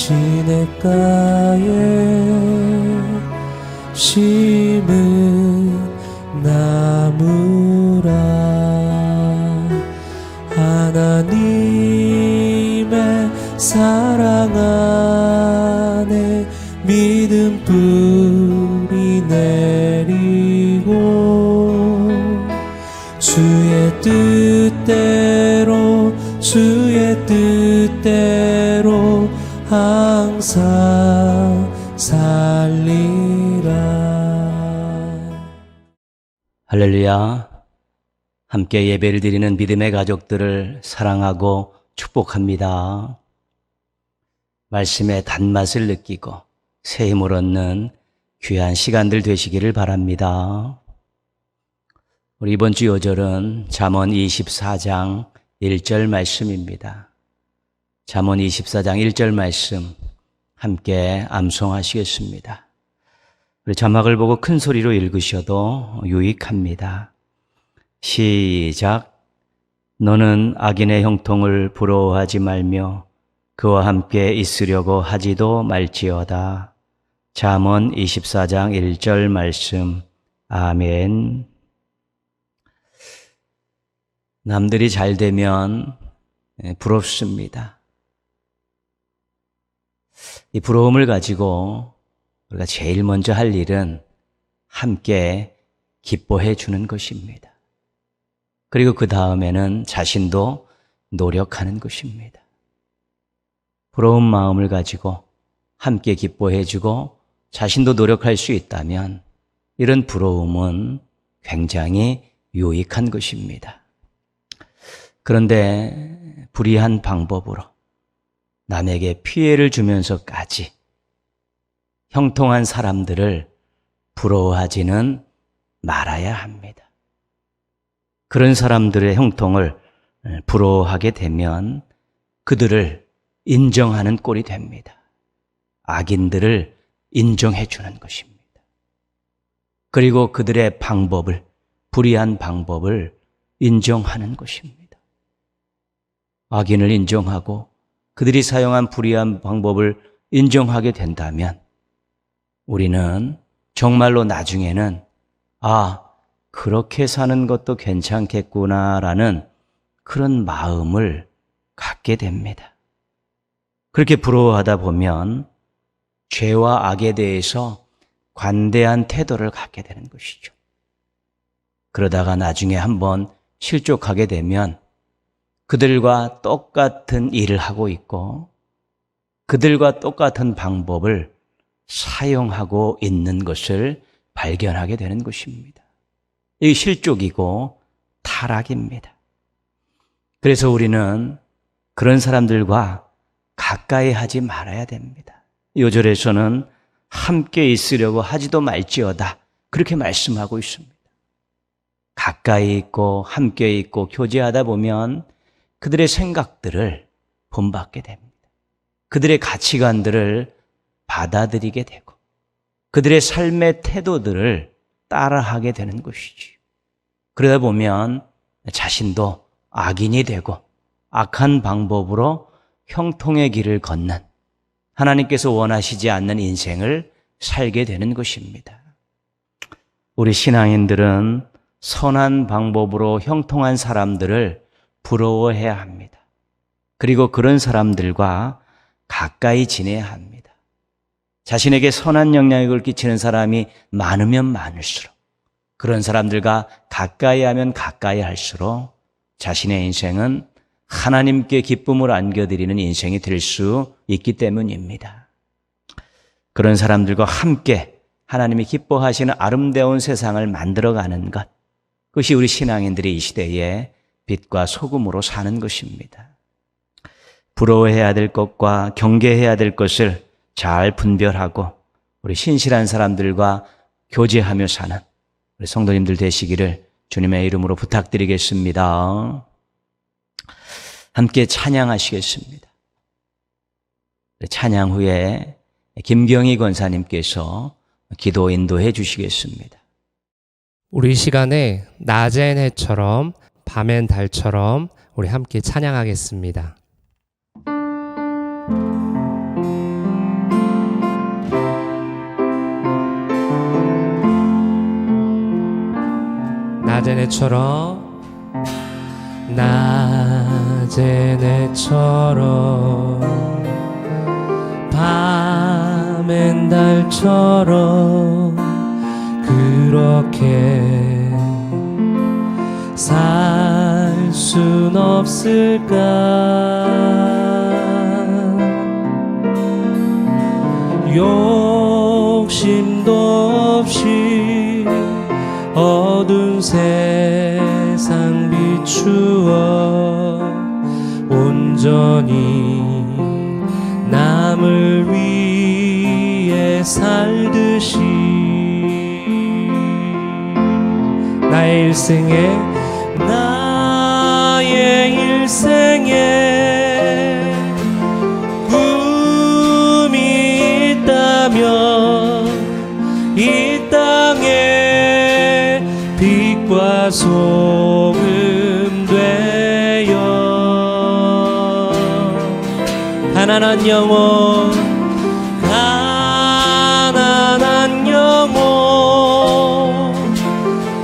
시냇가에 심은 나무라 하나님의 사랑 안에 믿음 뿌리 내리고 주의 뜻대로 항상 살리라. 할렐루야. 함께 예배를 드리는 믿음의 가족들을 사랑하고 축복합니다. 말씀의 단맛을 느끼고 새 힘을 얻는 귀한 시간들 되시기를 바랍니다. 우리 이번 주 요절은 잠언 24장 1절 말씀입니다. 잠언 24장 1절 말씀 함께 암송하시겠습니다. 우리 자막을 보고 큰 소리로 읽으셔도 유익합니다. 시작. 너는 악인의 형통을 부러워하지 말며 그와 함께 있으려고 하지도 말지어다. 잠언 24장 1절 말씀. 아멘. 남들이 잘 되면 부럽습니다. 이 부러움을 가지고 우리가 제일 먼저 할 일은 함께 기뻐해 주는 것입니다. 그리고 그 다음에는 자신도 노력하는 것입니다. 부러운 마음을 가지고 함께 기뻐해 주고 자신도 노력할 수 있다면 이런 부러움은 굉장히 유익한 것입니다. 그런데 불의한 방법으로 남에게 피해를 주면서까지 형통한 사람들을 부러워하지는 말아야 합니다. 그런 사람들의 형통을 부러워하게 되면 그들을 인정하는 꼴이 됩니다. 악인들을 인정해 주는 것입니다. 그리고 그들의 방법을, 불의한 방법을 인정하는 것입니다. 악인을 인정하고 그들이 사용한 불의한 방법을 인정하게 된다면 우리는 정말로 나중에는 그렇게 사는 것도 괜찮겠구나라는 그런 마음을 갖게 됩니다. 그렇게 부러워하다 보면 죄와 악에 대해서 관대한 태도를 갖게 되는 것이죠. 그러다가 나중에 한번 실족하게 되면 그들과 똑같은 일을 하고 있고 그들과 똑같은 방법을 사용하고 있는 것을 발견하게 되는 것입니다. 이게 실족이고 타락입니다. 그래서 우리는 그런 사람들과 가까이 하지 말아야 됩니다. 요절에서는 함께 있으려고 하지도 말지어다 그렇게 말씀하고 있습니다. 가까이 있고 함께 있고 교제하다 보면 그들의 생각들을 본받게 됩니다. 그들의 가치관들을 받아들이게 되고 그들의 삶의 태도들을 따라하게 되는 것이지. 그러다 보면 자신도 악인이 되고 악한 방법으로 형통의 길을 걷는 하나님께서 원하시지 않는 인생을 살게 되는 것입니다. 우리 신앙인들은 선한 방법으로 형통한 사람들을 부러워해야 합니다. 그리고 그런 사람들과 가까이 지내야 합니다. 자신에게 선한 영향력을 끼치는 사람이 많으면 많을수록 그런 사람들과 가까이 하면 가까이 할수록 자신의 인생은 하나님께 기쁨을 안겨드리는 인생이 될 수 있기 때문입니다. 그런 사람들과 함께 하나님이 기뻐하시는 아름다운 세상을 만들어가는 것, 그것이 우리 신앙인들이 이 시대에 빛과 소금으로 사는 것입니다. 부러워해야 될 것과 경계해야 될 것을 잘 분별하고 우리 신실한 사람들과 교제하며 사는 우리 성도님들 되시기를 주님의 이름으로 부탁드리겠습니다. 함께 찬양하시겠습니다. 찬양 후에 김경희 권사님께서 기도 인도해 주시겠습니다. 우리 시간에 낮엔 해처럼 밤엔 달처럼 우리 함께 찬양하겠습니다. 해처럼 낮엔 해처럼 밤엔 달처럼 그렇게 살 순 없을까? 욕심도 없이 어두운 세상 비추어 온전히 남을 위해 살듯이 나의 일생에 꿈이 있다면 이 땅에 빛과 소금 되어 가난한 영혼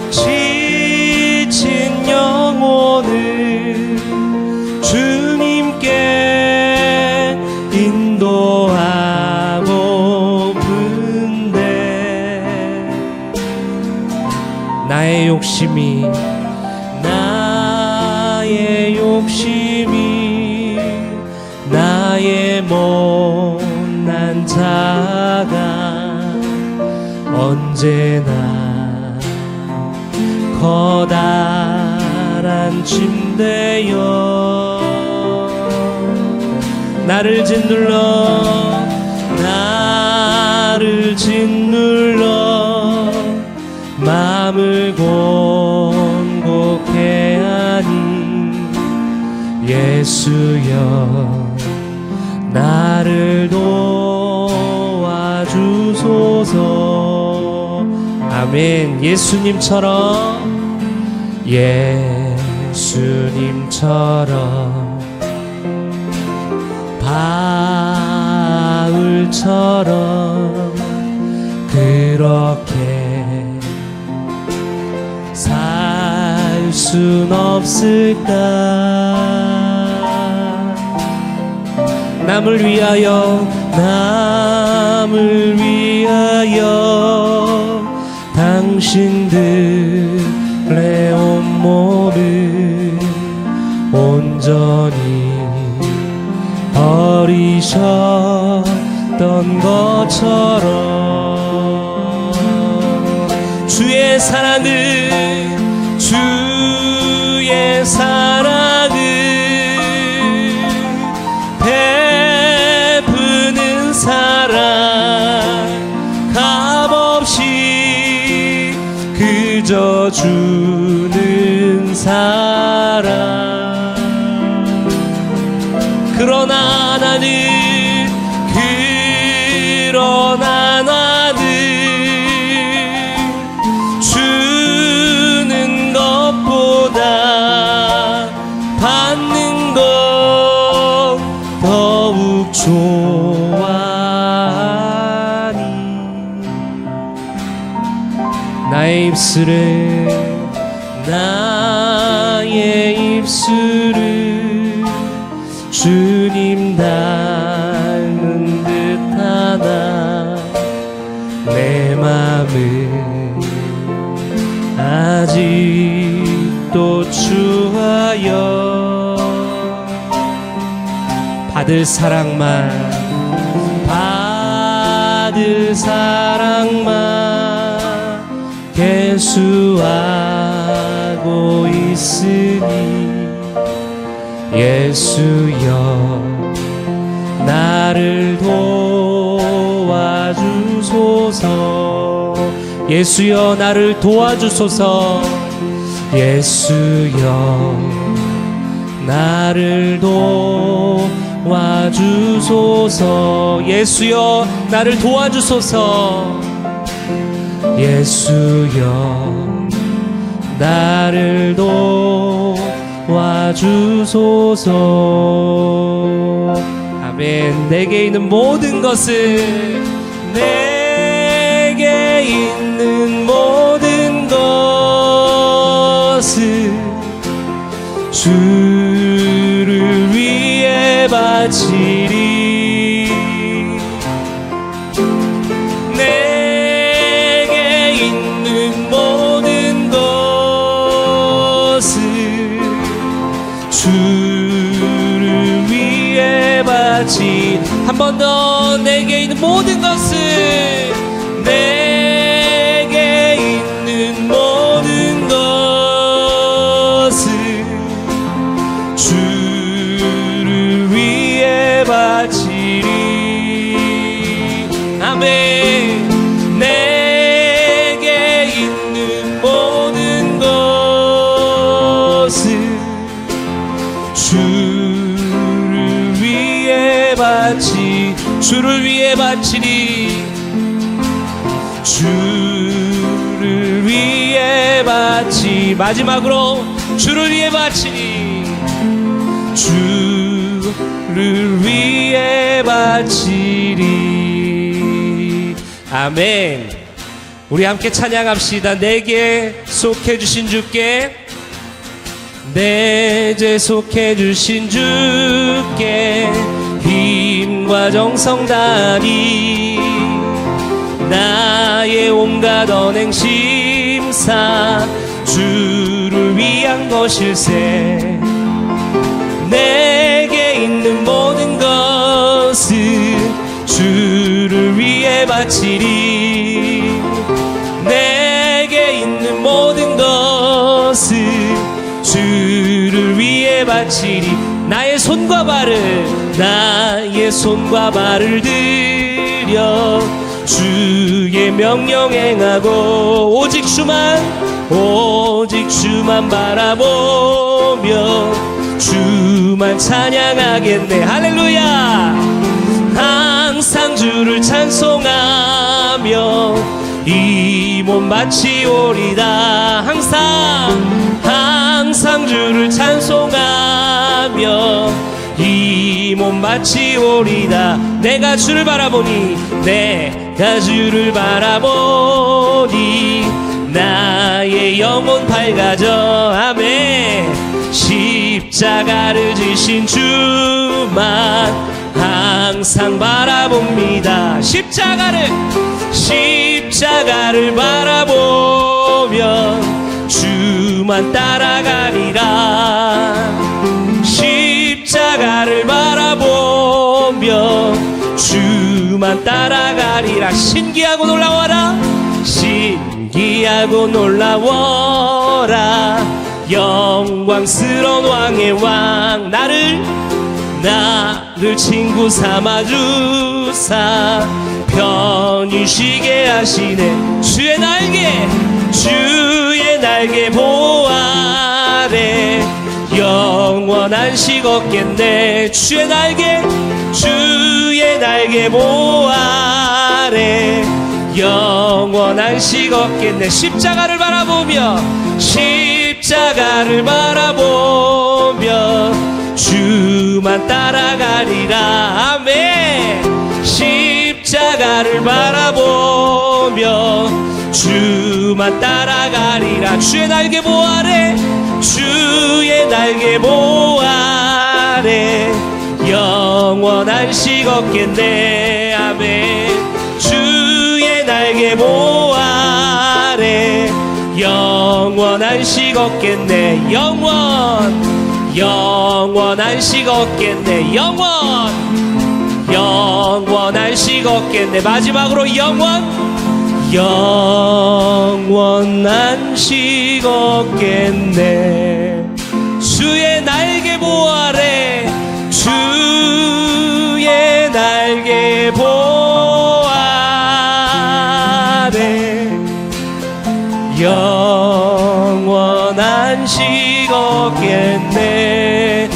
지친 영혼을 주님께 인도하고픈데 나의 욕심이 나의 못난 자가 언제나 커다란 침대여 나를 짓눌러 마음을 곤곡해 하니 예수여 나를 도와주소서. 아멘. 예수님처럼 바울처럼 그렇게 살 순 없을까? 남을 위하여 당신들의 온몸을 온전히 버리셨던 것처럼 주의 사랑을 베푸는 사랑 값없이 그저 주는 사랑 그러나 나는 주는 것보다 받는 것 더욱 좋아하니 나의 입술을 주님 닮은 듯하나 내 맘은 아직도 추하여 받을 사랑만 계수하고 있으니 예수여 나를 도와주소서. 예수여 나를 도와주소서. 예수여 나를 도와주소서. 예수여 나를 도와주소서. 예수여 나를 도와주소서. 아멘. 내게 있는 모든 것을 내게 있는 모든 것을 것을 주를 위해 바치리. 내게 있는 모든 것을 주를 위해 바치. 한 번 더. 내게 있는 모든 것을, 내게 있는 모든 것을 주를 위해 바치리. 아멘. 내게 있는 모든 것을 주를 위해 바치. 주를 위해 바치리. 주를 위해 바치. 마지막으로 주를 위해 바치리. 주를 위해 바치리. 아멘. 우리 함께 찬양합시다. 내게 속해 주신 주께, 내 죄 속해 주신 주께 힘과 정성 다하니 나의 온갖 언행 심사 주를 위한 것일세. 내게 있는 모든 것을 주를 위해 바치리. 내게 있는 모든 것을 주를 위해 바치리. 나의 손과 발을, 나의 손과 발을 들여 주의 명령 행하고 오직 주만 바라보며 주만 찬양하겠네. 할렐루야. 항상 주를 찬송하며 이 몸 바치오리다. 항상 주를 찬송하며 이 몸 바치오리다. 내가 주를 바라보니, 내가 주를 바라보니 나의 영혼 밝아져. 아멘. 십자가를 지신 주만 항상 바라봅니다. 십자가를 바라보며 주만 따라가리라. 십자가를 바라보며 주만 따라가리라. 신기하고 놀라워라. 신기하고 놀라워라. 영광스러운 왕의 왕, 나를 친구 삼아주사 편히 쉬게 하시네. 주의 날개 보호 아래 영원한 식 얻겠네. 주의 날개 보호 아래 영원한 식 얻겠네. 십자가를 바라보며 주만 따라가리라. 아멘. 십자가를 바라보며 주만 따라가리라. 주의 날개 보호 아래 영원한 식 얻겠네. 아멘. 주의 날개 보호 아래 영원한 식 얻겠네. 영원한 식 얻겠네. 영원한 식 얻겠네. 마지막으로 영원한 식 얻겠네. 주의 날개 보호 아래 보호 아래 영원한 식 얻겠네.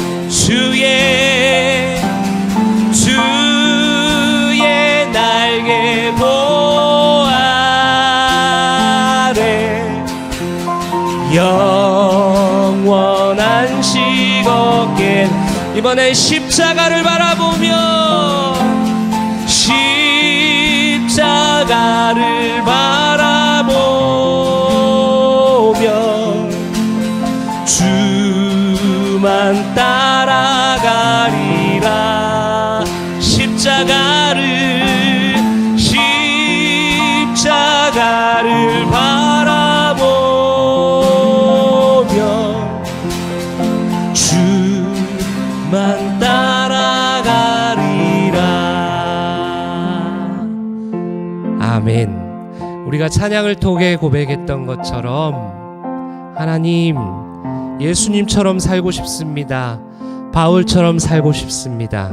주의 날개 보호 아래 영원한 식 얻겠네. 이번엔 십자가를 바라보며 아멘. 우리가 찬양을 통해 고백했던 것처럼 하나님, 예수님처럼 살고 싶습니다. 바울처럼 살고 싶습니다.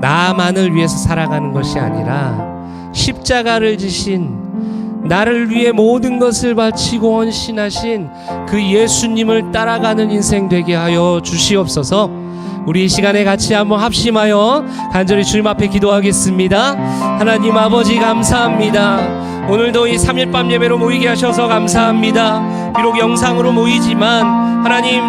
나만을 위해서 살아가는 것이 아니라 십자가를 지신, 나를 위해 모든 것을 바치고 헌신하신 그 예수님을 따라가는 인생 되게 하여 주시옵소서. 우리 이 시간에 같이 한번 합심하여 간절히 주님 앞에 기도하겠습니다. 하나님 아버지 감사합니다. 오늘도 이 3일 밤 예배로 모이게 하셔서 감사합니다. 비록 영상으로 모이지만 하나님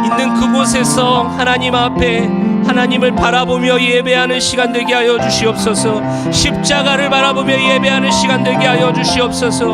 있는 그곳에서 하나님 앞에 하나님을 바라보며 예배하는 시간 되게 하여 주시옵소서. 십자가를 바라보며 예배하는 시간 되게 하여 주시옵소서.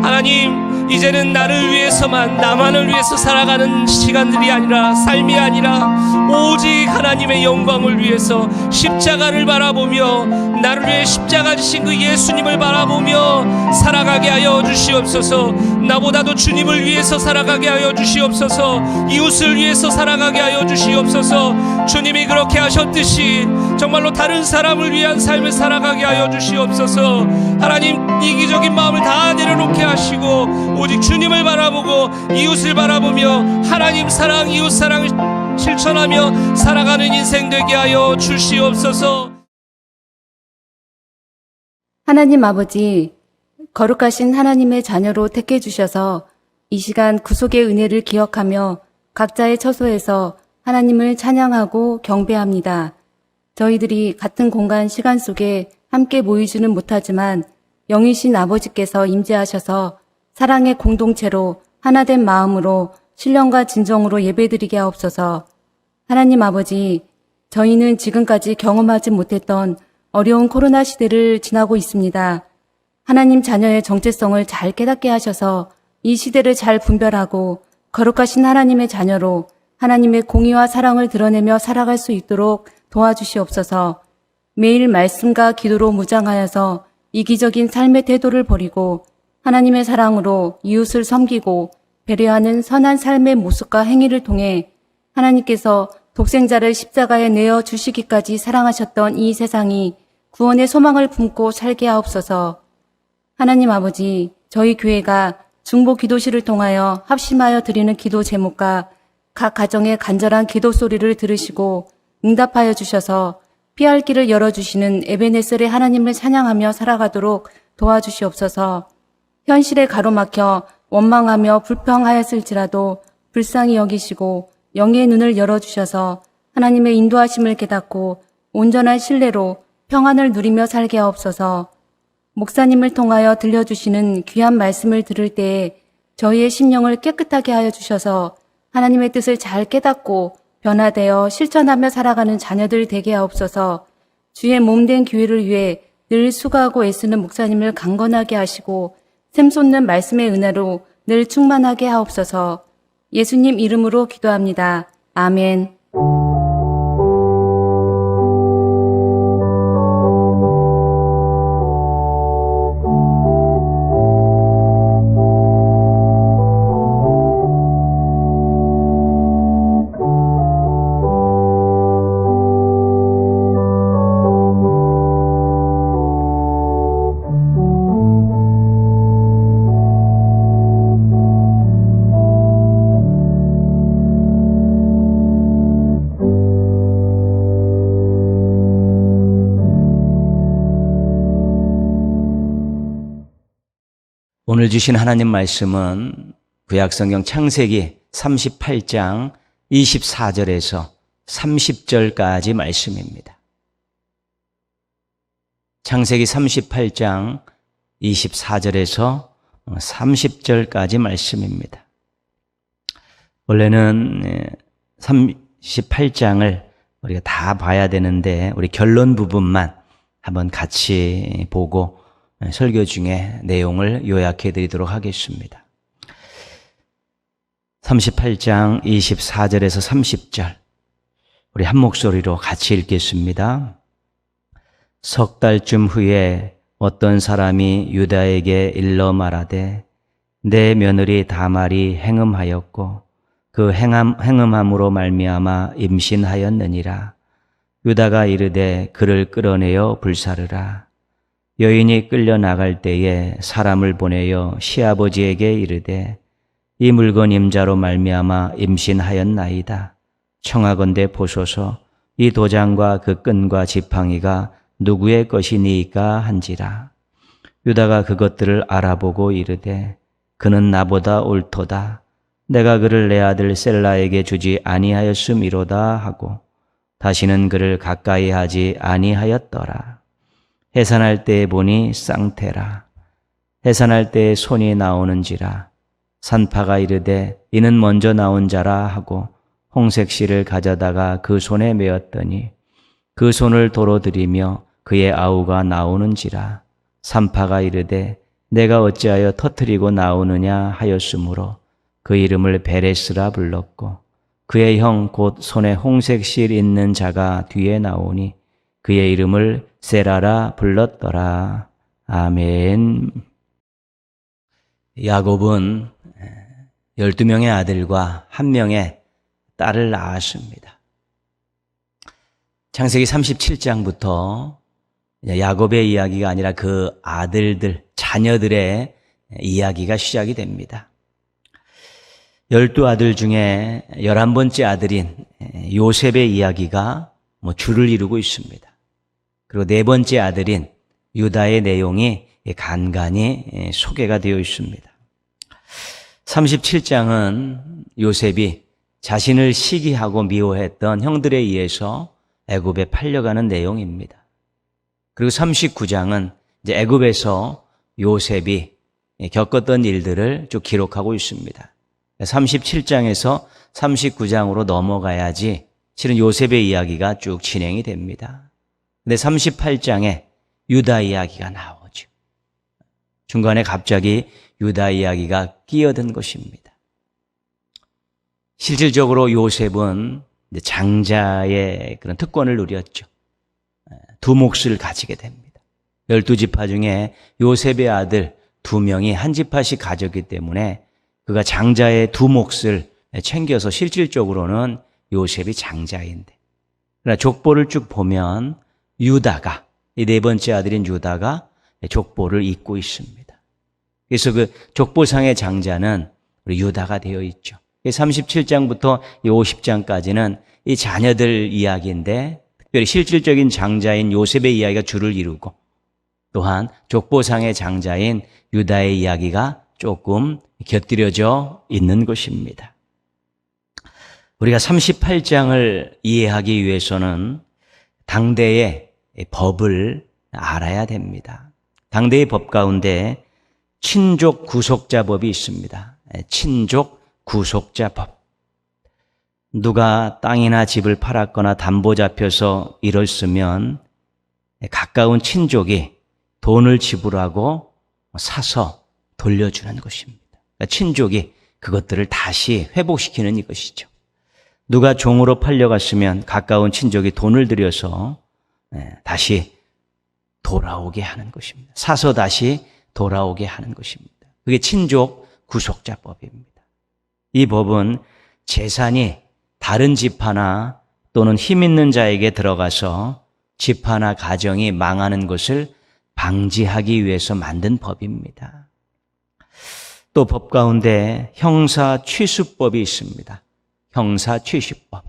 하나님, 이제는 나를 위해서만, 나만을 위해서 살아가는 시간들이 아니라, 삶이 아니라 오직 하나님의 영광을 위해서 십자가를 바라보며, 나를 위해 십자가 지신 그 예수님을 바라보며 살아가게 하여 주시옵소서. 나보다도 주님을 위해서 살아가게 하여 주시옵소서. 이웃을 위해서 살아가게 하여 주시옵소서. 주님이 그렇게 하셨듯이 정말로 다른 사람을 위한 삶을 살아가게 하여 주시옵소서. 하나님, 이기적인 마음을 다 내려놓게 하시고 오직 주님을 바라보고 이웃을 바라보며 하나님 사랑, 이웃 사랑을 실천하며 살아가는 인생 되게 하여 주시옵소서. 하나님 아버지, 거룩하신 하나님의 자녀로 택해 주셔서 이 시간 구속의 은혜를 기억하며 각자의 처소에서 하나님을 찬양하고 경배합니다. 저희들이 같은 공간 시간 속에 함께 모이지는 못하지만 영이신 아버지께서 임재하셔서 사랑의 공동체로 하나된 마음으로 신령과 진정으로 예배드리게 하옵소서. 하나님 아버지, 저희는 지금까지 경험하지 못했던 어려운 코로나 시대를 지나고 있습니다. 하나님 자녀의 정체성을 잘 깨닫게 하셔서 이 시대를 잘 분별하고 거룩하신 하나님의 자녀로 하나님의 공의와 사랑을 드러내며 살아갈 수 있도록 도와주시옵소서. 매일 말씀과 기도로 무장하여서 이기적인 삶의 태도를 버리고 하나님의 사랑으로 이웃을 섬기고 배려하는 선한 삶의 모습과 행위를 통해 하나님께서 독생자를 십자가에 내어 주시기까지 사랑하셨던 이 세상이 구원의 소망을 품고 살게 하옵소서. 하나님 아버지, 저희 교회가 중보 기도실을 통하여 합심하여 드리는 기도 제목과 각 가정의 간절한 기도 소리를 들으시고 응답하여 주셔서 피할 길을 열어주시는 에베네셀의 하나님을 찬양하며 살아가도록 도와주시옵소서. 현실에 가로막혀 원망하며 불평하였을지라도 불쌍히 여기시고 영의 눈을 열어주셔서 하나님의 인도하심을 깨닫고 온전한 신뢰로 평안을 누리며 살게 하옵소서. 목사님을 통하여 들려주시는 귀한 말씀을 들을 때에 저희의 심령을 깨끗하게 하여 주셔서 하나님의 뜻을 잘 깨닫고 변화되어 실천하며 살아가는 자녀들 되게 하옵소서. 주의 몸된 교회를 위해 늘 수고하고 애쓰는 목사님을 강건하게 하시고 샘솟는 말씀의 은혜로 늘 충만하게 하옵소서. 예수님 이름으로 기도합니다. 아멘. 오늘 주신 하나님 말씀은 구약성경 창세기 38장 24절에서 30절까지 말씀입니다. 창세기 38장 24절에서 30절까지 말씀입니다. 원래는 38장을 우리가 다 봐야 되는데 우리 결론 부분만 한번 같이 보고 설교 중에 내용을 요약해 드리도록 하겠습니다. 38장 24절에서 30절 우리 한 목소리로 같이 읽겠습니다. 석 달쯤 후에 어떤 사람이 유다에게 일러 말하되 내 며느리 다말이 행음하였고 그 행음함으로 말미암아 임신하였느니라. 유다가 이르되 그를 끌어내어 불사르라. 여인이 끌려 나갈 때에 사람을 보내어 시아버지에게 이르되 이 물건 임자로 말미암아 임신하였나이다. 청하건대 보소서 이 도장과 그 끈과 지팡이가 누구의 것이니까 한지라. 유다가 그것들을 알아보고 이르되 그는 나보다 옳도다. 내가 그를 내 아들 셀라에게 주지 아니하였음이로다 하고 다시는 그를 가까이 하지 아니하였더라. 해산할 때에 보니 쌍태라. 해산할 때에 손이 나오는지라. 산파가 이르되 이는 먼저 나온 자라 하고 홍색실을 가져다가 그 손에 메었더니 그 손을 도로 들이며 그의 아우가 나오는지라. 산파가 이르되 내가 어찌하여 터뜨리고 나오느냐 하였으므로 그 이름을 베레스라 불렀고 그의 형 곧 손에 홍색실 있는 자가 뒤에 나오니 그의 이름을 세라라 불렀더라. 아멘. 야곱은 12명의 아들과 1명의 딸을 낳았습니다. 창세기 37장부터 야곱의 이야기가 아니라 그 아들들, 자녀들의 이야기가 시작이 됩니다. 12아들 중에 11번째 아들인 요셉의 이야기가 줄을 이루고 있습니다. 그리고 4번째 아들인 유다의 내용이 간간히 소개가 되어 있습니다. 37장은 요셉이 자신을 시기하고 미워했던 형들에 의해서 애굽에 팔려가는 내용입니다. 그리고 39장은 이제 애굽에서 요셉이 겪었던 일들을 쭉 기록하고 있습니다. 37장에서 39장으로 넘어가야지 실은 요셉의 이야기가 쭉 진행이 됩니다. 근데 38장에 유다 이야기가 나오죠. 중간에 갑자기 유다 이야기가 끼어든 것입니다. 실질적으로 요셉은 장자의 그런 특권을 누렸죠. 두 몫을 가지게 됩니다. 12지파 중에 요셉의 아들 2명이 한 지파씩 가졌기 때문에 그가 장자의 두 몫을 챙겨서 실질적으로는 요셉이 장자인데, 그러나 족보를 쭉 보면 유다가, 이 4번째 아들인 유다가 족보를 잇고 있습니다. 그래서 그 족보상의 장자는 우리 유다가 되어 있죠. 37장부터 50장까지는 이 자녀들 이야기인데 특별히 실질적인 장자인 요셉의 이야기가 줄을 이루고 또한 족보상의 장자인 유다의 이야기가 조금 곁들여져 있는 것입니다. 우리가 38장을 이해하기 위해서는 당대의 법을 알아야 됩니다. 당대의 법 가운데 친족 구속자법이 있습니다. 친족 구속자법. 누가 땅이나 집을 팔았거나 담보 잡혀서 일을 쓰면 가까운 친족이 돈을 지불하고 사서 돌려주는 것입니다. 그러니까 친족이 그것들을 다시 회복시키는 이것이죠. 누가 종으로 팔려갔으면 가까운 친족이 돈을 들여서 다시 돌아오게 하는 것입니다. 사서 다시 돌아오게 하는 것입니다. 그게 친족 구속자법입니다. 이 법은 재산이 다른 지파나 또는 힘 있는 자에게 들어가서 지파나 가정이 망하는 것을 방지하기 위해서 만든 법입니다. 또 법 가운데 형사 취수법이 있습니다. 형사 취수법.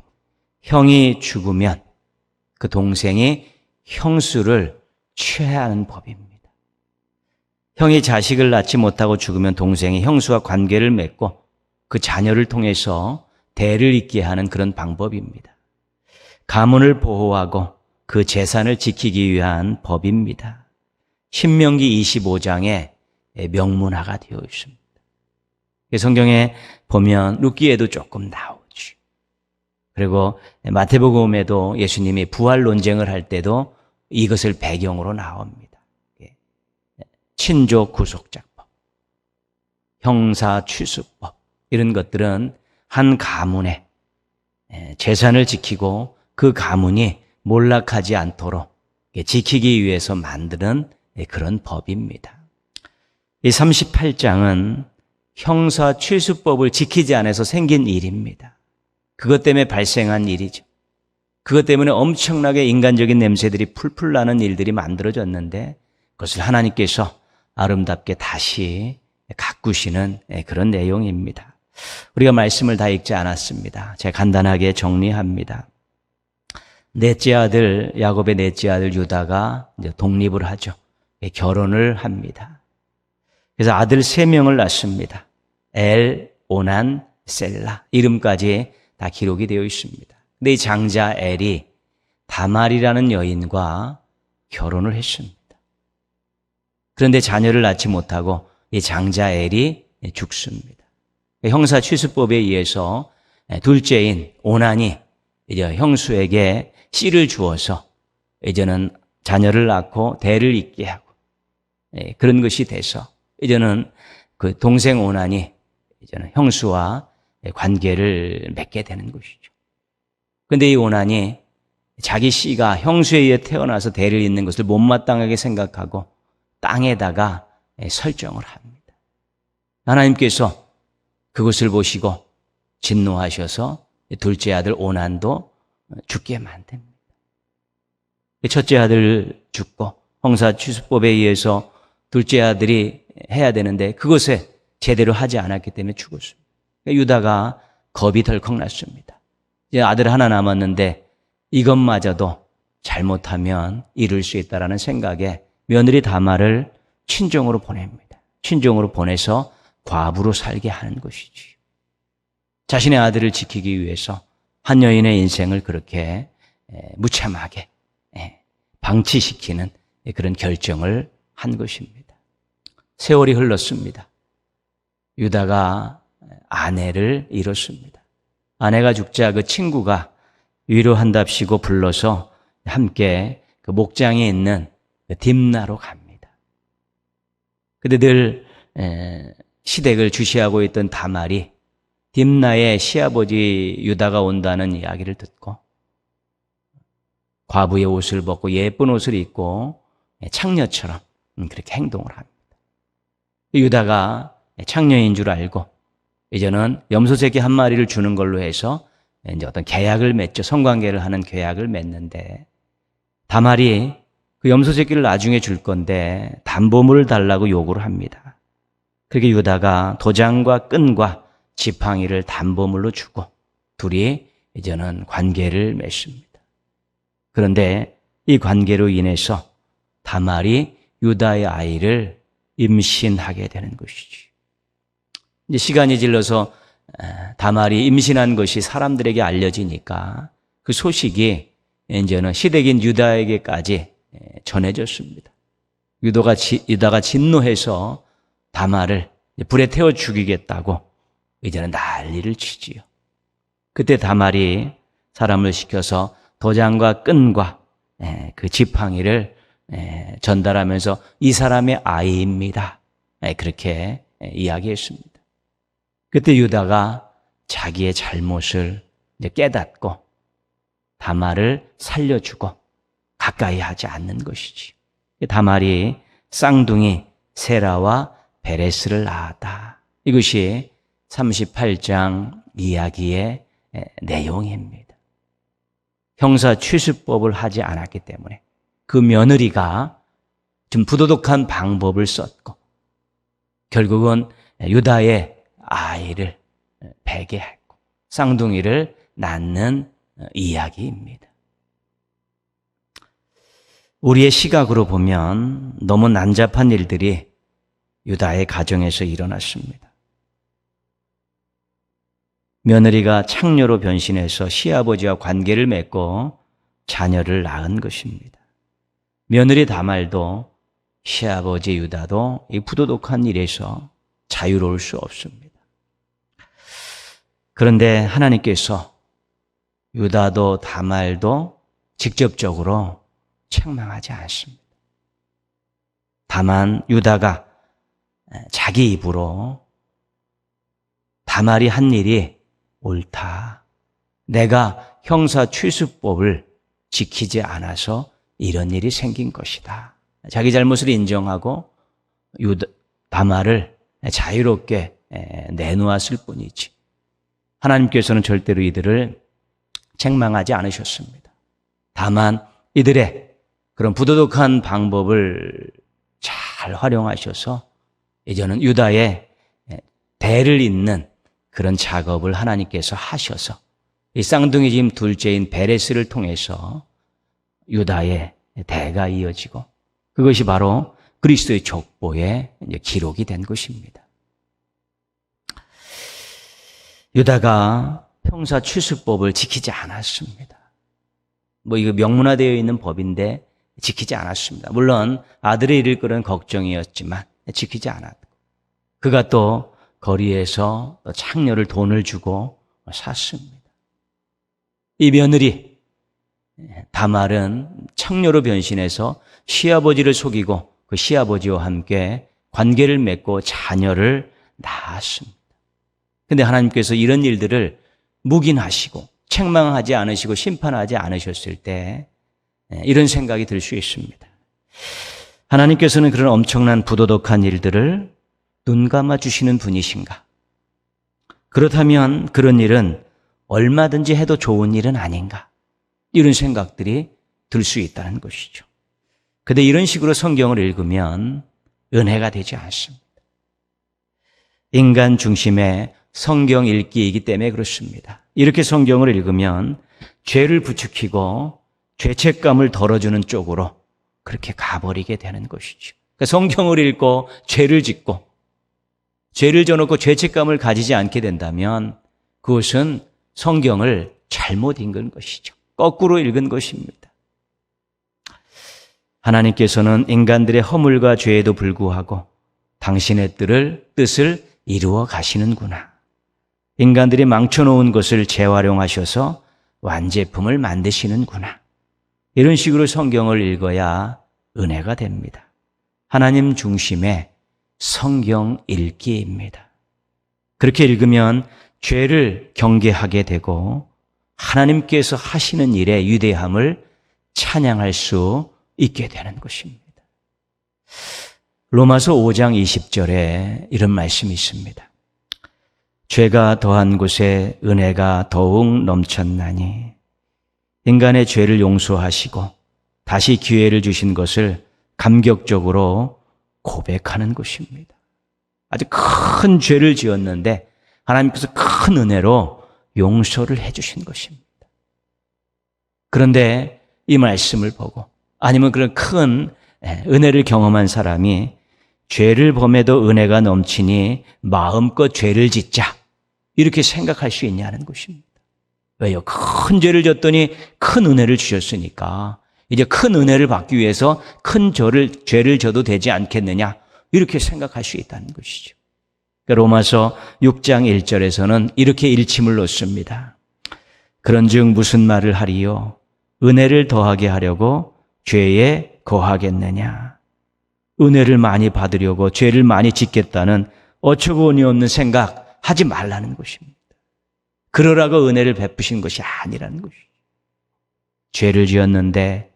형이 죽으면 그 동생이 형수를 취해야 하는 법입니다. 형이 자식을 낳지 못하고 죽으면 동생이 형수와 관계를 맺고 그 자녀를 통해서 대를 잇게 하는 그런 방법입니다. 가문을 보호하고 그 재산을 지키기 위한 법입니다. 신명기 25장에 명문화가 되어 있습니다. 성경에 보면 룻기에도 조금 나오죠. 그리고 마태복음에도 예수님이 부활 논쟁을 할 때도 이것을 배경으로 나옵니다. 친족 구속자법, 형사 취수법, 이런 것들은 한 가문의 재산을 지키고 그 가문이 몰락하지 않도록 지키기 위해서 만드는 그런 법입니다. 이 38장은 형사 취수법을 지키지 않아서 생긴 일입니다. 그것 때문에 발생한 일이죠. 그것 때문에 엄청나게 인간적인 냄새들이 풀풀 나는 일들이 만들어졌는데 그것을 하나님께서 아름답게 다시 가꾸시는 그런 내용입니다. 우리가 말씀을 다 읽지 않았습니다. 제가 간단하게 정리합니다. 넷째 아들, 야곱의 넷째 아들 유다가 이제 독립을 하죠. 결혼을 합니다. 그래서 아들 3명을 낳습니다. 엘, 오난, 셀라. 이름까지 다 기록이 되어 있습니다. 근데 이 장자 엘이 다말이라는 여인과 결혼을 했습니다. 그런데 자녀를 낳지 못하고 이 장자 엘이 죽습니다. 형사 취수법에 의해서 둘째인 오난이 이제 형수에게 씨를 주어서 이제는 자녀를 낳고 대를 잇게 하고 그런 것이 돼서 이제는 그 동생 오난이 이제는 형수와 관계를 맺게 되는 것이죠. 그런데 이 오난이 자기 씨가 형수에 의해 태어나서 대를 잇는 것을 못마땅하게 생각하고 땅에다가 설정을 합니다. 하나님께서 그것을 보시고 진노하셔서 둘째 아들 오난도 죽게 만듭니다. 첫째 아들 죽고 형사 취수법에 의해서 둘째 아들이 해야 되는데 그것에 제대로 하지 않았기 때문에 죽었습니다. 유다가 겁이 덜컥 났습니다. 이제 아들 하나 남았는데 이것마저도 잘못하면 이룰 수 있다라는 생각에 며느리 다말을 친정으로 보냅니다. 친정으로 보내서 과부로 살게 하는 것이지. 자신의 아들을 지키기 위해서 한 여인의 인생을 그렇게 무참하게 방치시키는 그런 결정을 한 것입니다. 세월이 흘렀습니다. 유다가 아내를 잃었습니다. 아내가 죽자 그 친구가 위로한답시고 불러서 함께 그 목장에 있는 그 딥나로 갑니다. 근데 늘 시댁을 주시하고 있던 다말이 딥나의 시아버지 유다가 온다는 이야기를 듣고 과부의 옷을 벗고 예쁜 옷을 입고 창녀처럼 그렇게 행동을 합니다. 유다가 창녀인 줄 알고 이제는 염소 새끼 한 마리를 주는 걸로 해서 이제 어떤 계약을 맺죠. 성관계를 하는 계약을 맺는데 다말이 그 염소 새끼를 나중에 줄 건데 담보물을 달라고 요구를 합니다. 그렇게 유다가 도장과 끈과 지팡이를 담보물로 주고 둘이 이제는 관계를 맺습니다. 그런데 이 관계로 인해서 다말이 유다의 아이를 임신하게 되는 것이지. 이제 시간이 질러서 다말이 임신한 것이 사람들에게 알려지니까 그 소식이 이제는 시댁인 유다에게까지 전해졌습니다. 유다가 진노해서 다말을 불에 태워 죽이겠다고 이제는 난리를 치지요. 그때 다말이 사람을 시켜서 도장과 끈과 그 지팡이를 전달하면서 이 사람의 아이입니다. 그렇게 이야기했습니다. 그때 유다가 자기의 잘못을 깨닫고 다말을 살려주고 가까이 하지 않는 것이지. 다말이 쌍둥이 세라와 베레스를 낳았다. 이것이 38장 이야기의 내용입니다. 형사 취수법을 하지 않았기 때문에 그 며느리가 좀 부도덕한 방법을 썼고 결국은 유다의 아이를 베게 했고 쌍둥이를 낳는 이야기입니다. 우리의 시각으로 보면 너무 난잡한 일들이 유다의 가정에서 일어났습니다. 며느리가 창녀로 변신해서 시아버지와 관계를 맺고 자녀를 낳은 것입니다. 며느리 다말도 시아버지 유다도 이 부도덕한 일에서 자유로울 수 없습니다. 그런데 하나님께서 유다도 다말도 직접적으로 책망하지 않습니다. 다만 유다가 자기 입으로 다말이 한 일이 옳다. 내가 형사 취수법을 지키지 않아서 이런 일이 생긴 것이다. 자기 잘못을 인정하고 다말을 자유롭게 내놓았을 뿐이지. 하나님께서는 절대로 이들을 책망하지 않으셨습니다. 다만 이들의 그런 부도덕한 방법을 잘 활용하셔서 이제는 유다의 대를 잇는 그런 작업을 하나님께서 하셔서 이 쌍둥이 집 둘째인 베레스를 통해서 유다의 대가 이어지고 그것이 바로 그리스도의 족보에 기록이 된 것입니다. 유다가 평사추수법을 지키지 않았습니다. 이거 명문화되어 있는 법인데 지키지 않았습니다. 물론 아들의 이를 거는 걱정이었지만 지키지 않았고 그가 또 거리에서 창녀를 돈을 주고 샀습니다. 이 며느리 다말은 창녀로 변신해서 시아버지를 속이고 그 시아버지와 함께 관계를 맺고 자녀를 낳았습니다. 근데 하나님께서 이런 일들을 묵인하시고 책망하지 않으시고 심판하지 않으셨을 때 이런 생각이 들 수 있습니다. 하나님께서는 그런 엄청난 부도덕한 일들을 눈 감아 주시는 분이신가? 그렇다면 그런 일은 얼마든지 해도 좋은 일은 아닌가? 이런 생각들이 들 수 있다는 것이죠. 그런데 이런 식으로 성경을 읽으면 은혜가 되지 않습니다. 인간 중심의 성경 읽기이기 때문에 그렇습니다. 이렇게 성경을 읽으면 죄를 부추기고 죄책감을 덜어주는 쪽으로 그렇게 가버리게 되는 것이죠. 그러니까 성경을 읽고 죄를 짓고 죄를 져놓고 죄책감을 가지지 않게 된다면 그것은 성경을 잘못 읽은 것이죠. 거꾸로 읽은 것입니다. 하나님께서는 인간들의 허물과 죄에도 불구하고 당신의 뜻을 이루어 가시는구나. 인간들이 망쳐놓은 것을 재활용하셔서 완제품을 만드시는구나. 이런 식으로 성경을 읽어야 은혜가 됩니다. 하나님 중심의 성경 읽기입니다. 그렇게 읽으면 죄를 경계하게 되고 하나님께서 하시는 일의 위대함을 찬양할 수 있게 되는 것입니다. 로마서 5장 20절에 이런 말씀이 있습니다. 죄가 더한 곳에 은혜가 더욱 넘쳤나니 인간의 죄를 용서하시고 다시 기회를 주신 것을 감격적으로 고백하는 것입니다. 아주 큰 죄를 지었는데 하나님께서 큰 은혜로 용서를 해주신 것입니다. 그런데 이 말씀을 보고 아니면 그런 큰 은혜를 경험한 사람이 죄를 범해도 은혜가 넘치니 마음껏 죄를 짓자 이렇게 생각할 수 있냐는 것입니다. 왜요? 큰 죄를 졌더니 큰 은혜를 주셨으니까 이제 큰 은혜를 받기 위해서 큰 죄를 져도 되지 않겠느냐 이렇게 생각할 수 있다는 것이죠. 로마서 6장 1절에서는 이렇게 일침을 놓습니다. 그런즉 무슨 말을 하리요? 은혜를 더하게 하려고 죄에 거하겠느냐? 은혜를 많이 받으려고 죄를 많이 짓겠다는 어처구니 없는 생각 하지 말라는 것입니다. 그러라고 은혜를 베푸신 것이 아니라는 것이죠. 죄를 지었는데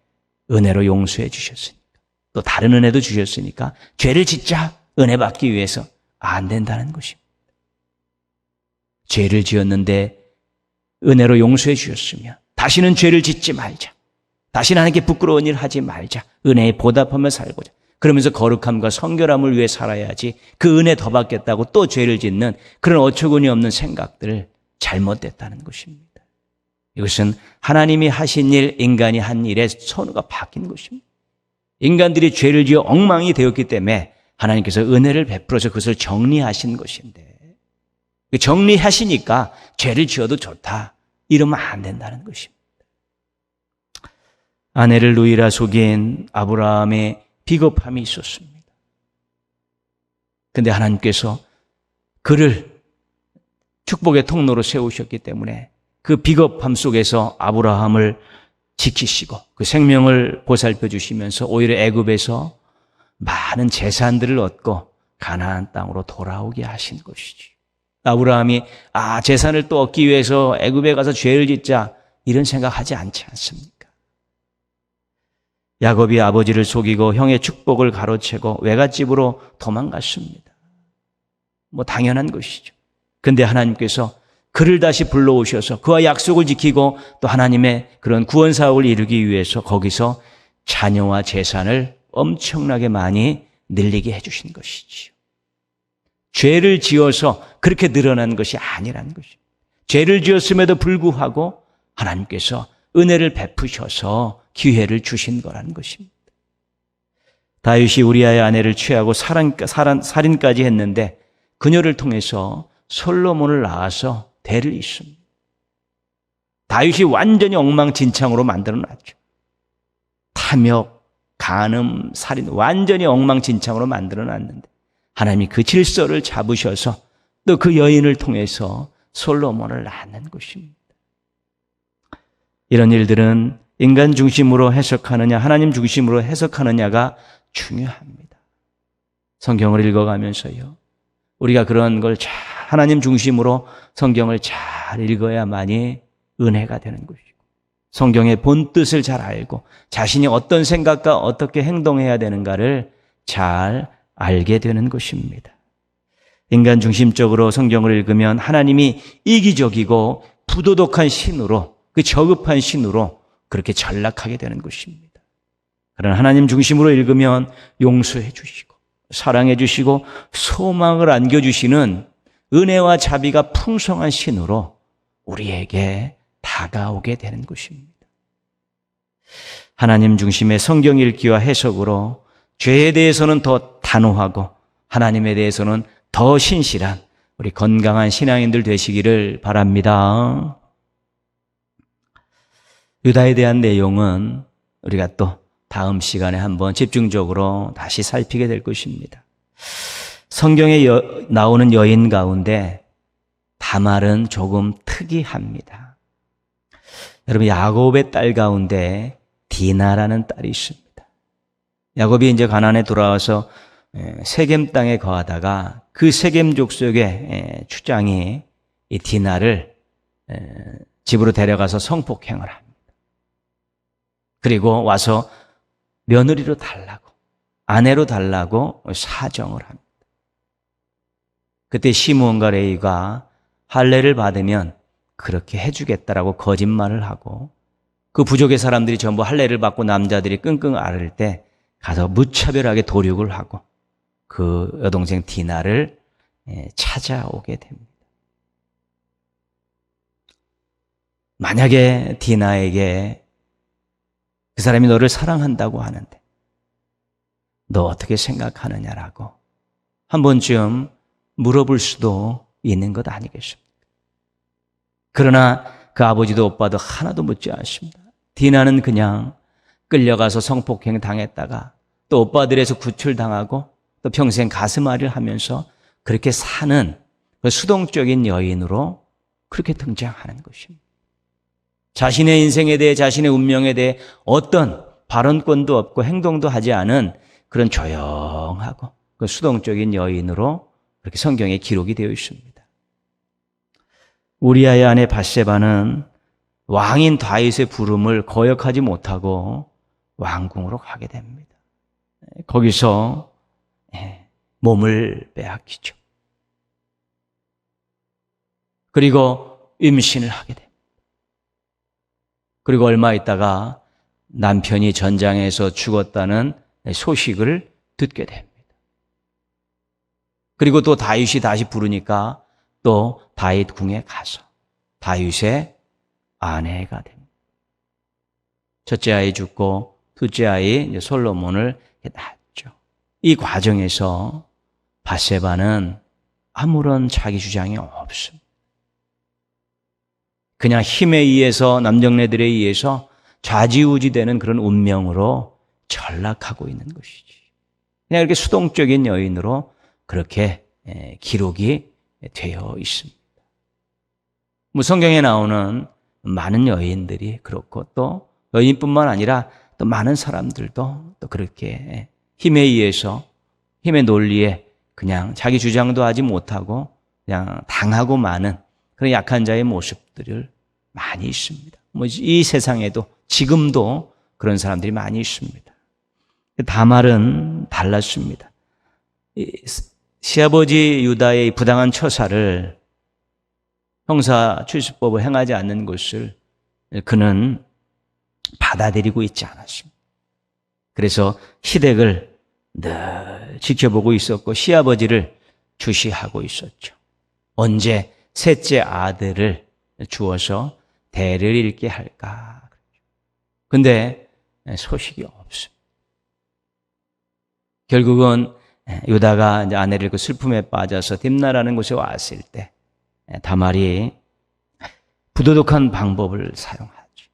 은혜로 용서해 주셨으니까 또 다른 은혜도 주셨으니까 죄를 짓자 은혜 받기 위해서 안 된다는 것입니다. 죄를 지었는데 은혜로 용서해 주셨으면 다시는 죄를 짓지 말자. 다시는 하나님께 부끄러운 일 하지 말자. 은혜에 보답하며 살고자. 그러면서 거룩함과 성결함을 위해 살아야지 그 은혜 더 받겠다고 또 죄를 짓는 그런 어처구니 없는 생각들을 잘못됐다는 것입니다. 이것은 하나님이 하신 일, 인간이 한 일에 선호가 바뀐 것입니다. 인간들이 죄를 지어 엉망이 되었기 때문에 하나님께서 은혜를 베풀어서 그것을 정리하신 것인데 정리하시니까 죄를 지어도 좋다 이러면 안 된다는 것입니다. 아내를 누이라 속인 아브라함의 비겁함이 있었습니다. 그런데 하나님께서 그를 축복의 통로로 세우셨기 때문에 그 비겁함 속에서 아브라함을 지키시고 그 생명을 보살펴 주시면서 오히려 애굽에서 많은 재산들을 얻고 가나안 땅으로 돌아오게 하신 것이지. 아브라함이 재산을 또 얻기 위해서 애굽에 가서 죄를 짓자 이런 생각하지 않지 않습니까? 야곱이 아버지를 속이고 형의 축복을 가로채고 외갓집으로 도망갔습니다. 당연한 것이죠. 근데 하나님께서 그를 다시 불러오셔서 그와 약속을 지키고 또 하나님의 그런 구원 사업을 이루기 위해서 거기서 자녀와 재산을 엄청나게 많이 늘리게 해주신 것이지요. 죄를 지어서 그렇게 늘어난 것이 아니라는 것입니다. 죄를 지었음에도 불구하고 하나님께서 은혜를 베푸셔서 기회를 주신 거라는 것입니다. 다윗이 우리아의 아내를 취하고 살인까지 했는데 그녀를 통해서 솔로몬을 낳아서 대를 잇습니다. 다윗이 완전히 엉망진창으로 만들어놨죠. 탐욕, 간음, 살인 완전히 엉망진창으로 만들어놨는데 하나님이 그 질서를 잡으셔서 또 그 여인을 통해서 솔로몬을 낳는 것입니다. 이런 일들은 인간 중심으로 해석하느냐 하나님 중심으로 해석하느냐가 중요합니다. 성경을 읽어가면서요, 우리가 그런 걸 잘 하나님 중심으로 성경을 잘 읽어야만이 은혜가 되는 것이고, 성경의 본뜻을 잘 알고 자신이 어떤 생각과 어떻게 행동해야 되는가를 잘 알게 되는 것입니다. 인간 중심적으로 성경을 읽으면 하나님이 이기적이고 부도덕한 신으로, 그 저급한 신으로 그렇게 전락하게 되는 것입니다. 그러나 하나님 중심으로 읽으면 용서해 주시고 사랑해 주시고 소망을 안겨주시는 은혜와 자비가 풍성한 신으로 우리에게 다가오게 되는 것입니다. 하나님 중심의 성경 읽기와 해석으로 죄에 대해서는 더 단호하고 하나님에 대해서는 더 신실한 우리 건강한 신앙인들 되시기를 바랍니다. 유다에 대한 내용은 우리가 또 다음 시간에 한번 집중적으로 다시 살피게 될 것입니다. 성경에 나오는 여인 가운데 다말은 조금 특이합니다. 여러분, 야곱의 딸 가운데 디나라는 딸이 있습니다. 야곱이 이제 가나안에 돌아와서 세겜 땅에 거하다가 그 세겜 족속의 추장이 이 디나를 집으로 데려가서 성폭행을 합니다. 그리고 와서 며느리로 달라고, 아내로 달라고 사정을 합니다. 그때 시므온과 레위가 할례를 받으면 그렇게 해주겠다라고 거짓말을 하고, 그 부족의 사람들이 전부 할례를 받고 남자들이 끙끙 앓을 때 가서 무차별하게 도륙을 하고 그 여동생 디나를 찾아오게 됩니다. 만약에 디나에게 그 사람이 너를 사랑한다고 하는데 너 어떻게 생각하느냐라고 한 번쯤 물어볼 수도 있는 것 아니겠습니까? 그러나 그 아버지도 오빠도 하나도 묻지 않습니다. 디나는 그냥 끌려가서 성폭행 당했다가 또 오빠들에서 구출당하고 또 평생 가슴앓이를 하면서 그렇게 사는 그 수동적인 여인으로 그렇게 등장하는 것입니다. 자신의 인생에 대해, 자신의 운명에 대해 어떤 발언권도 없고 행동도 하지 않은 그런 조용하고 그 수동적인 여인으로 그렇게 성경에 기록이 되어 있습니다. 우리아의 아내 밧세바는 왕인 다윗의 부름을 거역하지 못하고 왕궁으로 가게 됩니다. 거기서 몸을 빼앗기죠. 그리고 임신을 하게 됩니다. 그리고 얼마 있다가 남편이 전장에서 죽었다는 소식을 듣게 됩니다. 그리고 또 다윗이 다시 부르니까 또 다윗 궁에 가서 다윗의 아내가 됩니다. 첫째 아이 죽고 둘째 아이 솔로몬을 낳았죠. 이 과정에서 밧세바는 아무런 자기 주장이 없습니다. 그냥 힘에 의해서, 남정네들에 의해서 좌지우지되는 그런 운명으로 전락하고 있는 것이지. 그냥 이렇게 수동적인 여인으로 그렇게 기록이 되어 있습니다. 뭐 성경에 나오는 많은 여인들이 그렇고 또 여인뿐만 아니라 또 많은 사람들도 또 그렇게 힘에 의해서, 힘의 논리에 그냥 자기 주장도 하지 못하고 그냥 당하고 마는 그런 약한 자의 모습들을 많이 있습니다. 뭐 이 세상에도 지금도 그런 사람들이 많이 있습니다. 다말은 달랐습니다. 시아버지 유다의 부당한 처사를, 형사 출수법을 행하지 않는 것을 그는 받아들이고 있지 않았습니다. 그래서 희덱을 늘 지켜보고 있었고 시아버지를 주시하고 있었죠. 언제 셋째 아들을 주어서 대를 잇게 할까? 근데 소식이 없습니다. 결국은 유다가 이제 아내를 그 슬픔에 빠져서 딥나라는 곳에 왔을 때 다말이 부도덕한 방법을 사용하죠.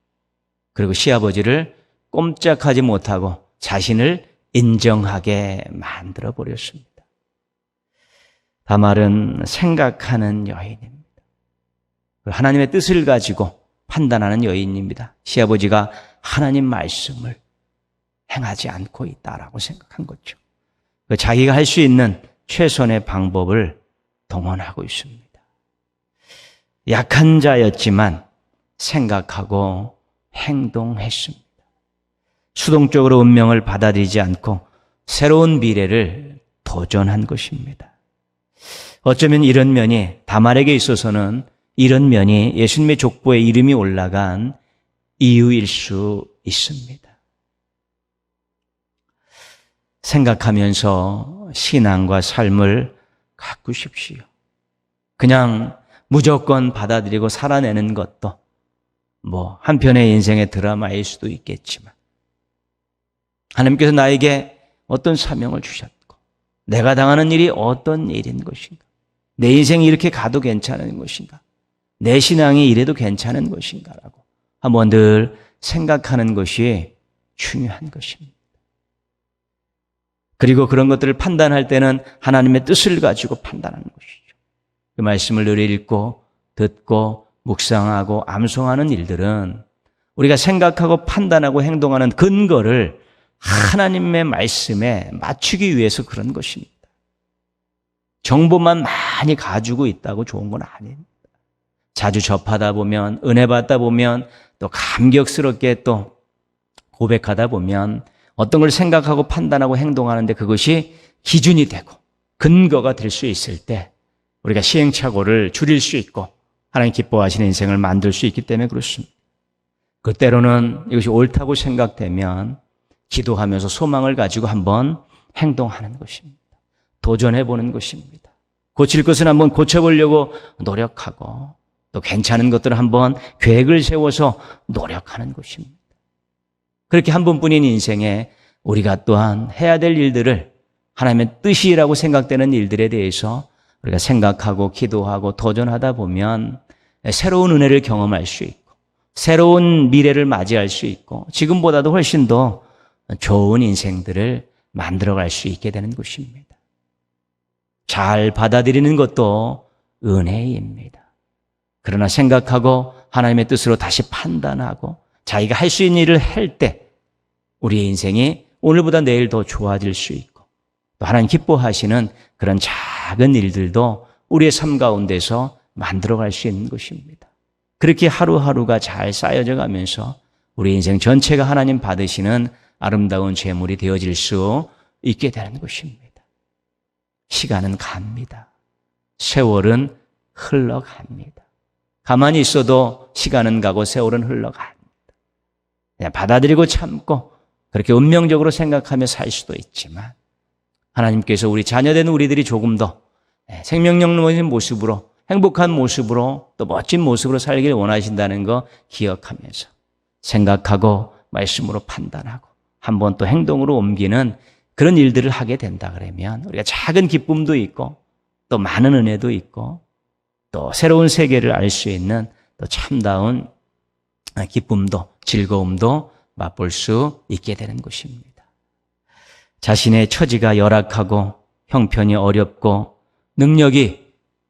그리고 시아버지를 꼼짝하지 못하고 자신을 인정하게 만들어 버렸습니다. 다말은 생각하는 여인입니다. 하나님의 뜻을 가지고 판단하는 여인입니다. 시아버지가 하나님 말씀을 행하지 않고 있다라고 생각한 거죠. 자기가 할 수 있는 최선의 방법을 동원하고 있습니다. 약한 자였지만 생각하고 행동했습니다. 수동적으로 운명을 받아들이지 않고 새로운 미래를 도전한 것입니다. 어쩌면 이런 면이 다말에게 있어서는 이런 면이 예수님의 족보에 이름이 올라간 이유일 수 있습니다. 생각하면서 신앙과 삶을 가꾸십시오. 그냥 무조건 받아들이고 살아내는 것도 한편의 인생의 드라마일 수도 있겠지만 하나님께서 나에게 어떤 사명을 주셨고 내가 당하는 일이 어떤 일인 것인가, 내 인생이 이렇게 가도 괜찮은 것인가, 내 신앙이 이래도 괜찮은 것인가라고 한번 늘 생각하는 것이 중요한 것입니다. 그리고 그런 것들을 판단할 때는 하나님의 뜻을 가지고 판단하는 것이죠. 그 말씀을 늘 읽고 듣고 묵상하고 암송하는 일들은 우리가 생각하고 판단하고 행동하는 근거를 하나님의 말씀에 맞추기 위해서 그런 것입니다. 정보만 많이 가지고 있다고 좋은 건 아닙니다. 자주 접하다 보면, 은혜 받다 보면, 또 감격스럽게 또 고백하다 보면 어떤 걸 생각하고 판단하고 행동하는데 그것이 기준이 되고 근거가 될 수 있을 때 우리가 시행착오를 줄일 수 있고 하나님 기뻐하시는 인생을 만들 수 있기 때문에 그렇습니다. 그 때로는 이것이 옳다고 생각되면 기도하면서 소망을 가지고 한번 행동하는 것입니다. 도전해보는 것입니다. 고칠 것은 한번 고쳐보려고 노력하고 또 괜찮은 것들을 한번 계획을 세워서 노력하는 것입니다. 그렇게 한 번뿐인 인생에 우리가 또한 해야 될 일들을 하나님의 뜻이라고 생각되는 일들에 대해서 우리가 생각하고 기도하고 도전하다 보면 새로운 은혜를 경험할 수 있고 새로운 미래를 맞이할 수 있고 지금보다도 훨씬 더 좋은 인생들을 만들어갈 수 있게 되는 것입니다. 잘 받아들이는 것도 은혜입니다. 그러나 생각하고 하나님의 뜻으로 다시 판단하고 자기가 할 수 있는 일을 할 때 우리의 인생이 오늘보다 내일 더 좋아질 수 있고 또 하나님 기뻐하시는 그런 작은 일들도 우리의 삶 가운데서 만들어갈 수 있는 것입니다. 그렇게 하루하루가 잘 쌓여져 가면서 우리 인생 전체가 하나님 받으시는 아름다운 제물이 되어질 수 있게 되는 것입니다. 시간은 갑니다. 세월은 흘러갑니다. 가만히 있어도 시간은 가고 세월은 흘러갑니다. 그냥 받아들이고 참고 그렇게 운명적으로 생각하며 살 수도 있지만 하나님께서 우리 자녀된 우리들이 조금 더 생명력 넘는 모습으로 행복한 모습으로 또 멋진 모습으로 살기를 원하신다는 거 기억하면서 생각하고 말씀으로 판단하고 한번 또 행동으로 옮기는 그런 일들을 하게 된다 그러면 우리가 작은 기쁨도 있고 또 많은 은혜도 있고 또 새로운 세계를 알 수 있는 또 참다운 기쁨도 즐거움도 맛볼 수 있게 되는 것입니다. 자신의 처지가 열악하고 형편이 어렵고 능력이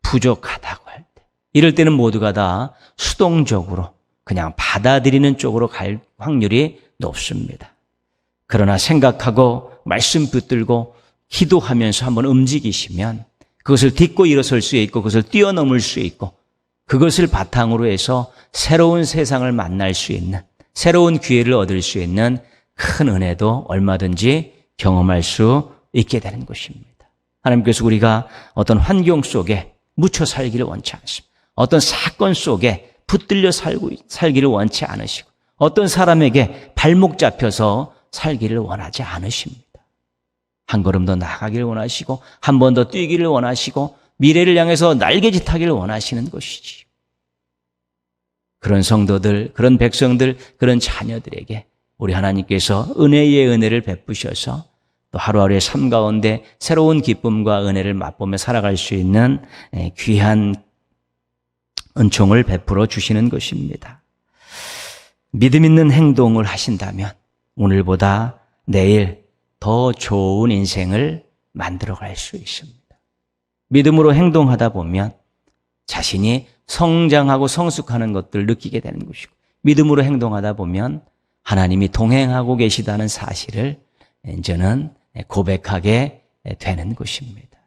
부족하다고 할 때 이럴 때는 모두가 다 수동적으로 그냥 받아들이는 쪽으로 갈 확률이 높습니다. 그러나 생각하고 말씀 붙들고 기도하면서 한번 움직이시면 그것을 딛고 일어설 수 있고 그것을 뛰어넘을 수 있고 그것을 바탕으로 해서 새로운 세상을 만날 수 있는 새로운 기회를 얻을 수 있는 큰 은혜도 얼마든지 경험할 수 있게 되는 것입니다. 하나님께서 우리가 어떤 환경 속에 묻혀 살기를 원치 않습니다. 어떤 사건 속에 붙들려 살기를 원치 않으시고 어떤 사람에게 발목 잡혀서 살기를 원하지 않으십니다. 한 걸음 더 나아가기를 원하시고 한 번 더 뛰기를 원하시고 미래를 향해서 날개짓하기를 원하시는 것이지. 그런 성도들, 그런 백성들, 그런 자녀들에게 우리 하나님께서 은혜의 은혜를 베푸셔서 또 하루하루의 삶 가운데 새로운 기쁨과 은혜를 맛보며 살아갈 수 있는 귀한 은총을 베풀어 주시는 것입니다. 믿음 있는 행동을 하신다면 오늘보다 내일 더 좋은 인생을 만들어갈 수 있습니다. 믿음으로 행동하다 보면 자신이 성장하고 성숙하는 것들을 느끼게 되는 것이고 믿음으로 행동하다 보면 하나님이 동행하고 계시다는 사실을 이제는 고백하게 되는 것입니다.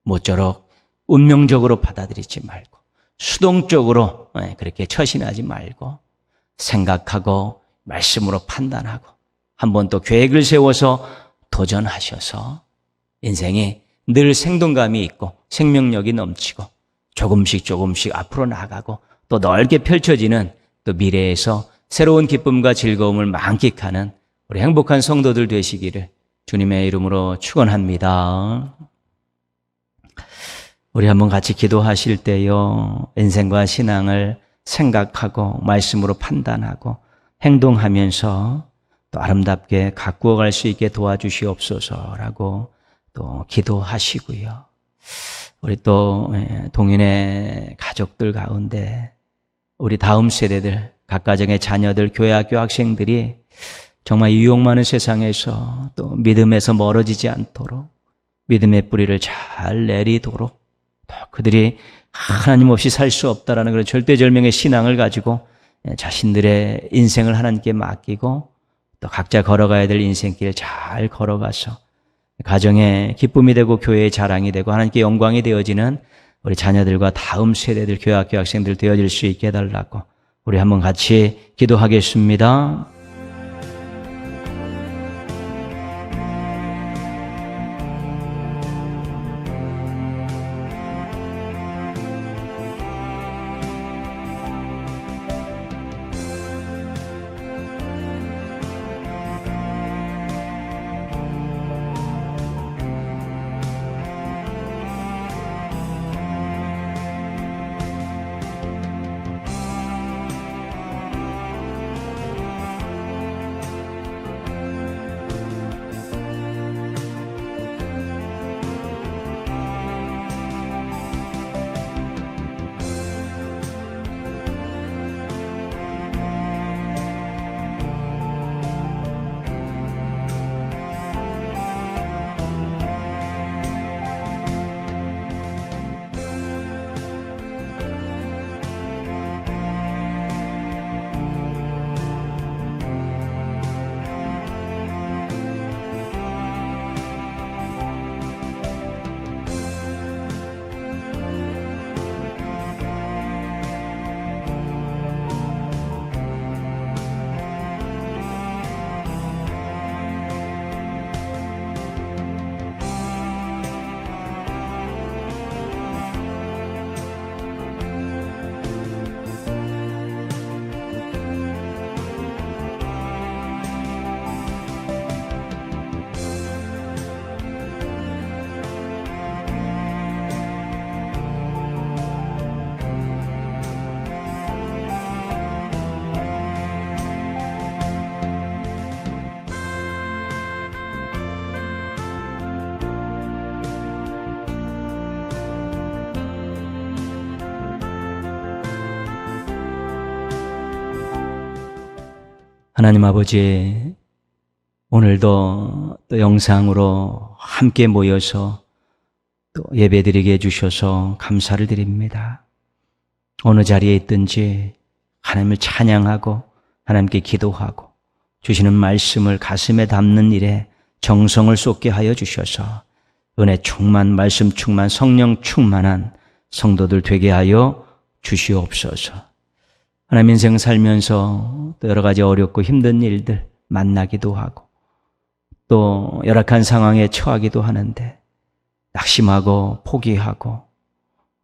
모쪼록 운명적으로 받아들이지 말고 수동적으로 그렇게 처신하지 말고 생각하고 말씀으로 판단하고 한번 또 계획을 세워서 도전하셔서 인생이 늘 생동감이 있고 생명력이 넘치고 조금씩 앞으로 나가고 또 넓게 펼쳐지는 또 미래에서 새로운 기쁨과 즐거움을 만끽하는 우리 행복한 성도들 되시기를 주님의 이름으로 축원합니다. 우리 한번 같이 기도하실 때요, 인생과 신앙을 생각하고 말씀으로 판단하고 행동하면서 또 아름답게 가꾸어 갈 수 있게 도와주시옵소서라고 또 기도하시고요. 우리 또 동인의 가족들 가운데 우리 다음 세대들, 각 가정의 자녀들, 교회 학교 학생들이 정말 유혹 많은 세상에서 또 믿음에서 멀어지지 않도록 믿음의 뿌리를 잘 내리도록 또 그들이 하나님 없이 살 수 없다라는 그런 절대절명의 신앙을 가지고 자신들의 인생을 하나님께 맡기고 또 각자 걸어가야 될 인생길 잘 걸어가서 가정의 기쁨이 되고 교회의 자랑이 되고 하나님께 영광이 되어지는 우리 자녀들과 다음 세대들, 교회 학교 학생들 되어질 수 있게 해달라고 우리 한번 같이 기도하겠습니다. 하나님 아버지, 오늘도 또 영상으로 함께 모여서 또 예배드리게 해주셔서 감사를 드립니다. 어느 자리에 있든지 하나님을 찬양하고 하나님께 기도하고 주시는 말씀을 가슴에 담는 일에 정성을 쏟게 하여 주셔서 은혜 충만, 말씀 충만, 성령 충만한 성도들 되게 하여 주시옵소서. 하나님 인생 살면서 또 여러 가지 어렵고 힘든 일들 만나기도 하고 또 열악한 상황에 처하기도 하는데 낙심하고 포기하고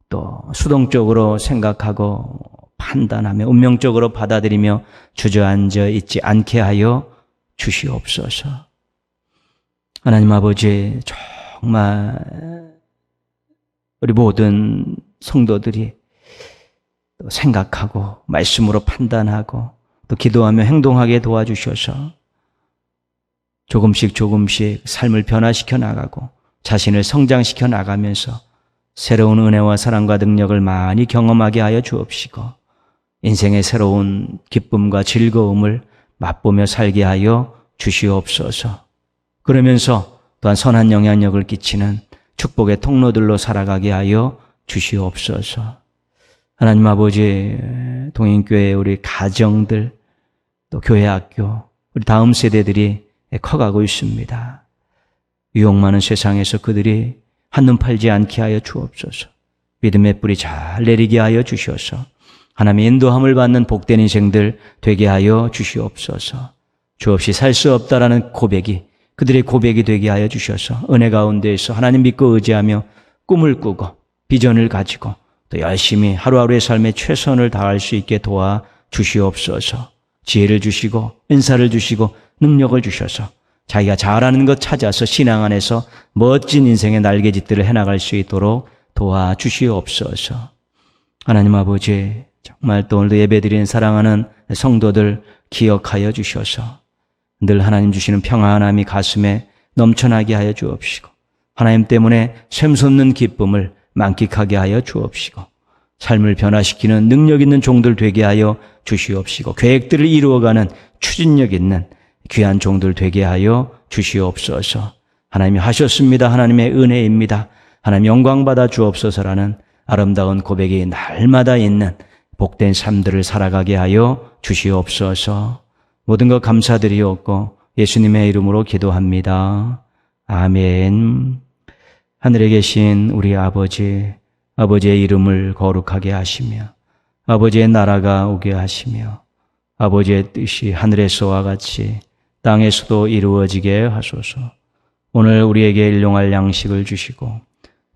또 수동적으로 생각하고 판단하며 운명적으로 받아들이며 주저앉아 있지 않게 하여 주시옵소서. 하나님 아버지, 정말 우리 모든 성도들이 또 생각하고 말씀으로 판단하고 또 기도하며 행동하게 도와주셔서 조금씩 삶을 변화시켜 나가고 자신을 성장시켜 나가면서 새로운 은혜와 사랑과 능력을 많이 경험하게 하여 주옵시고 인생의 새로운 기쁨과 즐거움을 맛보며 살게 하여 주시옵소서. 그러면서 또한 선한 영향력을 끼치는 축복의 통로들로 살아가게 하여 주시옵소서. 하나님 아버지, 동행교회 우리 가정들, 또 교회 학교, 우리 다음 세대들이 커가고 있습니다. 유혹 많은 세상에서 그들이 한눈 팔지 않게 하여 주옵소서. 믿음의 뿌리 잘 내리게 하여 주셔서 하나님의 인도함을 받는 복된 인생들 되게 하여 주시옵소서. 주 없이 살 수 없다라는 고백이 그들의 고백이 되게 하여 주셔서 은혜 가운데에서 하나님 믿고 의지하며 꿈을 꾸고 비전을 가지고 또 열심히 하루하루의 삶에 최선을 다할 수 있게 도와 주시옵소서. 지혜를 주시고 은사를 주시고 능력을 주셔서 자기가 잘하는 것 찾아서 신앙 안에서 멋진 인생의 날개짓들을 해나갈 수 있도록 도와주시옵소서. 하나님 아버지, 정말 또 오늘도 예배드리는 사랑하는 성도들 기억하여 주셔서 늘 하나님 주시는 평안함이 가슴에 넘쳐나게 하여 주옵시고 하나님 때문에 샘솟는 기쁨을 만끽하게 하여 주옵시고 삶을 변화시키는 능력 있는 종들 되게 하여 주시옵시고 계획들을 이루어가는 추진력 있는 귀한 종들 되게 하여 주시옵소서. 하나님이 하셨습니다. 하나님의 은혜입니다. 하나님 영광 받아 주옵소서라는 아름다운 고백이 날마다 있는 복된 삶들을 살아가게 하여 주시옵소서. 모든 것 감사드리옵고 예수님의 이름으로 기도합니다. 아멘. 하늘에 계신 우리 아버지, 아버지의 이름을 거룩하게 하시며 아버지의 나라가 오게 하시며 아버지의 뜻이 하늘에서와 같이 땅에서도 이루어지게 하소서. 오늘 우리에게 일용할 양식을 주시고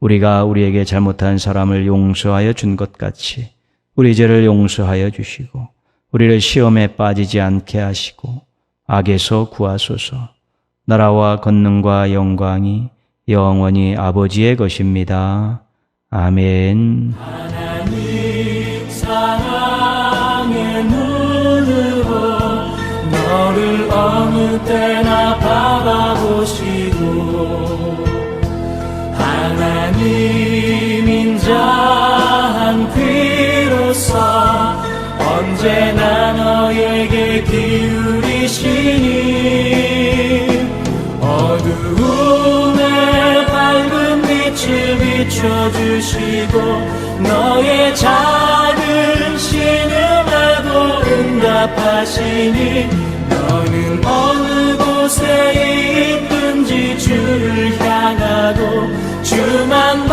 우리가 우리에게 잘못한 사람을 용서하여 준 것 같이 우리 죄를 용서하여 주시고 우리를 시험에 빠지지 않게 하시고 악에서 구하소서. 나라와 권능과 영광이 영원히 아버지의 것입니다. 아멘. 하나님 사랑의 눈으로 너를 어느 때나 바라보시고 하나님 인자한 귀로서 언제나 너에게 기울이시니 어두움에 밝은 빛을 비춰주시고 너의 작은 신음에도 응답하시니 너는 어느 곳에 있든지 주를 향하고 주만